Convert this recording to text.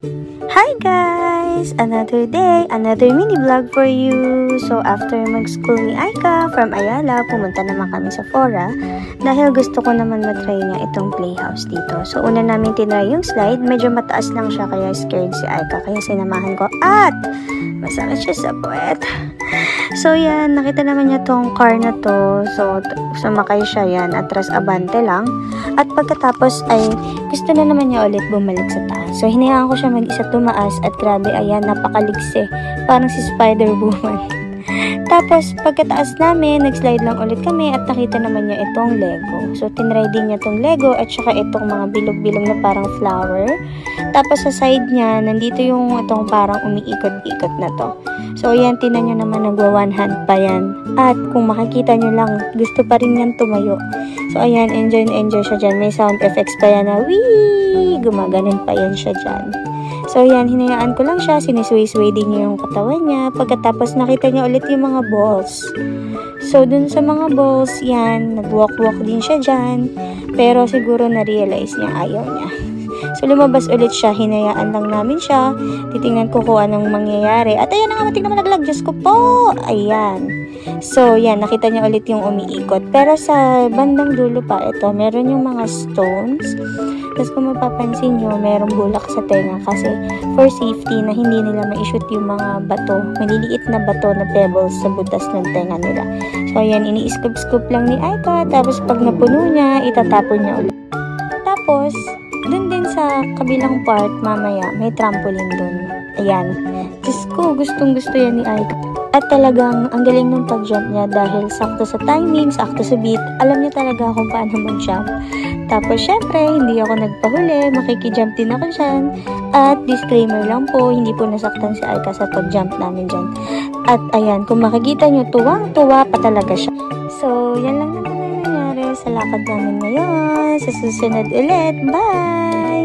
Hi guys! Another day, another mini vlog for you. So after mag-school ni Aika from Ayala, pumunta naman kami sa Fora dahil gusto ko naman matry niya itong playhouse dito. So una namin tinry yung slide, medyo mataas lang siya kaya scared si Aika, kaya sinamahan ko at masakit siya sa puwet. So yan, nakita naman niya tong car na to. So sumakay siya yan, atras abante lang. At pagkatapos ay gusto na naman niya ulit bumalik sa taas. So hinayaan ko siya mag-isa tumaas at grabe, ayan, napakaligse. Parang si Spider-Woman. Tapos pagkataas namin, nag-slide lang ulit kami at nakita naman niya itong Lego. So tinry din niya itong Lego at saka itong mga bilog-bilog na parang flower. Tapos sa side niya, nandito yung itong parang umiikot-ikot na to. So ayan, tinan nyo naman, nagwa-one hand pa yan. At kung makikita nyo lang, gusto pa rin yan tumayo. So ayan, enjoy na enjoy siya dyan. May sound effects pa yan na wee! Gumaganon pa yan siya dyan. So ayan, hinayaan ko lang siya. Sinisway-sway din niya yung katawan niya. Pagkatapos nakita niya ulit yung mga balls. So dun sa mga balls, yan, nag-walk-walk din siya dyan. Pero siguro na-realize niya ayaw niya. So lumabas ulit siya, hinayaan lang namin siya. Titingnan ko kung anong mangyayari. At ayan na nga, matik naman naglag. Diyos ko po! Ayan. So yan, nakita niya ulit yung umiikot. Pero sa bandang dulo pa, ito, meron yung mga stones. Tapos kung mapapansin nyo, merong bulak sa tenga kasi for safety na hindi nila ma-shoot yung mga bato, maliliit na bato na pebbles sa butas ng tenga nila. So ayan, ini-scoop-scoop lang ni Aika. Tapos pag napuno niya, itatapon niya ulit. Tapos, dun din sa kabilang part, mamaya, may trampoline dun. Ayan. Diyos ko, gustong-gusto yan ni Aika. At talagang, ang galing ng pag-jump niya dahil sakto sa timing, sakto sa beat. Alam niya talaga kung paano mag-jump. Tapos, syempre, hindi ako nagpahuli. Makikijump din ako dyan. At disclaimer lang po, hindi po nasaktan si Aika sa pag-jump namin dyan. At ayan, kung makikita nyo, tuwang-tuwa pa talaga siya. So, yan lang naman ang nangyari sa lakad namin ngayon. Sa susunod ulit. Bye!